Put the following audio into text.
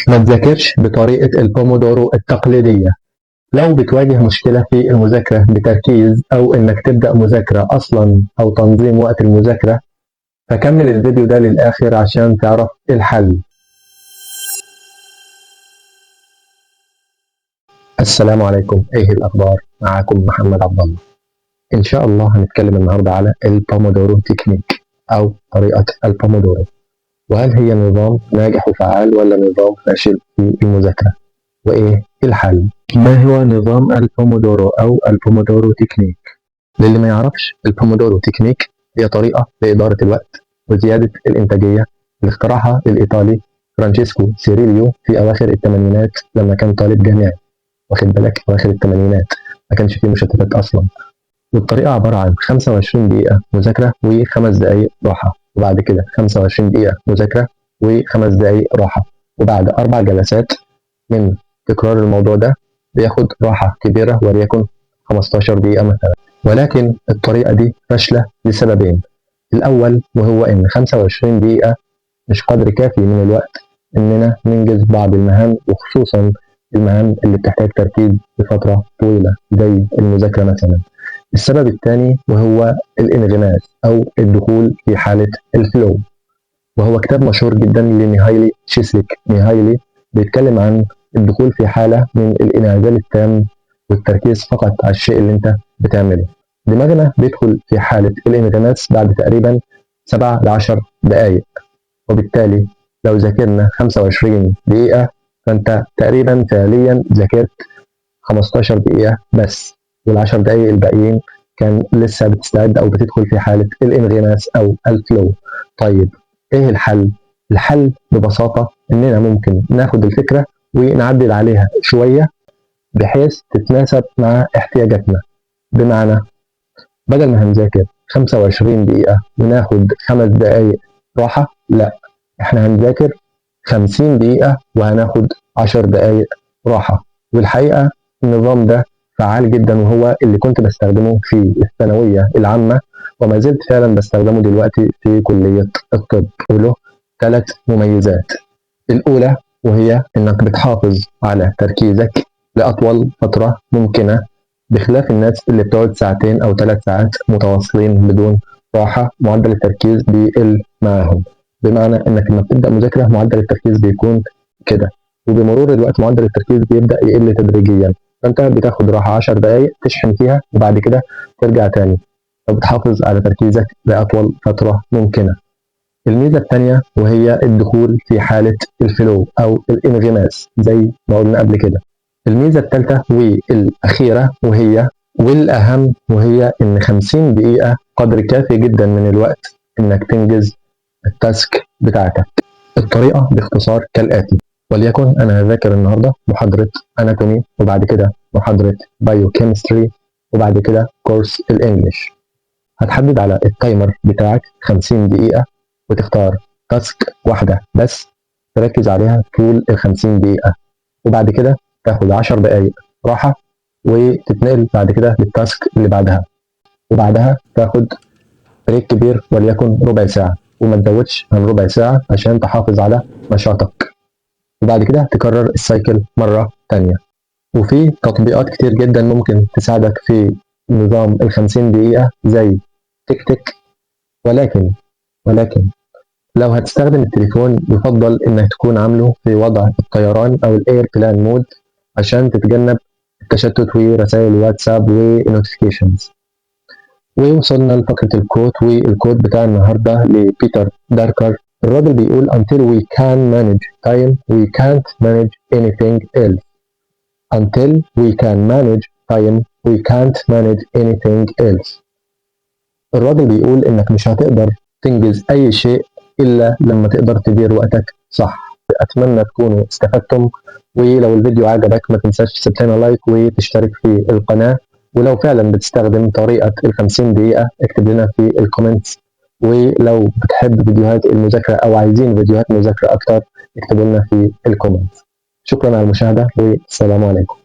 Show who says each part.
Speaker 1: ما تذاكرش بطريقة البومودورو التقليدية. لو بتواجه مشكلة في المذاكرة بتركيز أو إنك تبدأ مذاكرة أصلا أو تنظيم وقت المذاكرة، فكمل الفيديو ده للآخر عشان تعرف الحل. السلام عليكم، إيه الأخبار؟ معاكم محمد عبد الله. إن شاء الله هنتكلم النهاردة على البومودورو تكنيك أو طريقة البومودورو، وهل هي نظام ناجح وفعال ولا نظام فاشل في المذاكرة؟ وإيه الحل؟ ما هو نظام البومودورو أو البومودورو تكنيك؟ للي ما يعرفش، البومودورو تكنيك هي طريقة لإدارة الوقت وزيادة الإنتاجية اللي اخترعها الإيطالي فرانشيسكو سيريليو في أواخر الثمانينات لما كان طالب جامعي. واخد بالك، أواخر الثمانينات ما كانش فيه مشتتات أصلا. والطريقة عبارة عن 25 دقيقة مذاكرة و5 دقايق راحة، وبعد كده 25 دقيقة مذاكرة و5 دقايق راحة، وبعد 4 جلسات من تكرار الموضوع ده بياخد راحة كبيرة وليكن 15 دقيقة مثلا. ولكن الطريقة دي فاشلة لسببين. الأول وهو إن 25 دقيقة مش قدر كافي من الوقت إننا ننجز بعض المهام، وخصوصا المهام اللي بتحتاج تركيز لفترة طويلة زي المذاكرة مثلا. السبب الثاني وهو الانغماس أو الدخول في حالة الفلو، وهو كتاب مشهور جدا لميهايلي تشيسليك. ميهايلي بيتكلم عن الدخول في حالة من الانعزال التام والتركيز فقط على الشيء اللي انت بتعمله. دماغنا بيدخل في حالة الانغماس بعد تقريبا 7 ل 10 دقايق، وبالتالي لو ذاكرنا 25 دقيقة فانت تقريبا فعليا ذاكرت 15 دقيقة بس، وال10 دقايق الباقيين كان لسه بتستعد أو بتدخل في حالة الانغماس أو الفلو. طيب إيه الحل؟ الحل ببساطة إننا ممكن ناخد الفكرة ونعدل عليها شوية بحيث تتناسب مع احتياجاتنا. بمعنى، بدل ما هنذاكر 25 دقيقة وناخد 5 دقايق راحة، لا، إحنا هنذاكر 50 دقيقة وهناخد 10 دقايق راحة. والحقيقة النظام ده فعال جدا، وهو اللي كنت بستخدمه في الثانوية العامة، وما زلت فعلا بستخدمه دلوقتي في كلية الطب، وله 3 مميزات. الأولى وهي إنك بتحافظ على تركيزك لأطول فترة ممكنة، بخلاف الناس اللي بتقعد 2 أو 3 ساعات متواصلين بدون راحة، معدل التركيز بيقل معاهم. بمعنى إنك لما بتبدأ مذاكرة معدل التركيز بيكون كده، وبمرور الوقت معدل التركيز بيبدأ يقل تدريجيا، فأنت بتاخد راحة 10 دقايق تشحن فيها وبعد كده ترجع تاني، فبتحافظ على تركيزك لأطول فترة ممكنة. الميزة الثانية وهي الدخول في حالة الفلو أو الانغماس زي ما قلنا قبل كده. الميزة الثالثة والأخيرة والأهم وهي إن 50 دقيقة قدر كافي جدا من الوقت إنك تنجز التاسك بتاعتك. الطريقة باختصار كالآتي، وليكن أنا هذاكر النهاردة محاضرة أناتومي، وبعد كده محاضرة بايوكيمستري، وبعد كده كورس الإنجليش. هتحدد على التايمر بتاعك 50 دقيقة وتختار تاسك واحدة بس تركز عليها طول ال50 دقيقة، وبعد كده تاخد 10 دقايق راحة وتتنقل بعد كده للتاسك اللي بعدها، وبعدها تاخد بريك كبير وليكن ربع ساعة، وما تزودش عن ربع ساعة عشان تحافظ على نشاطك، وبعد كده تكرر السايكل مرة تانية. وفي تطبيقات كتير جدا ممكن تساعدك في نظام ال50 دقيقة زي تيك تيك، ولكن لو هتستخدم التليفون يفضل انك تكون عامله في وضع الطيران او الاير بلان مود عشان تتجنب التشتت ورسائل الواتساب والنوتيفيكيشنز. ووصلنا لفقرة الكوت، والكوت بتاع النهارده لبيتر داركر. الراجل بيقول until we can manage time we can't manage anything else. until we can manage time we can't manage anything else. الراجل بيقول انك مش هتقدر تنجز اي شيء الا لما تقدر تدير وقتك صح. اتمنى تكونوا استفدتم، ولو الفيديو عجبك ما تنساش تسيب لنا لايك وتشترك في القناة، ولو فعلا بتستخدم طريقة ال50 دقيقة اكتب لنا في الكومنتس، ولو بتحب فيديوهات المذاكرة او عايزين فيديوهات مذاكرة اكتر اكتبوا لنا في الكومنتس. شكرا على المشاهدة والسلام عليكم.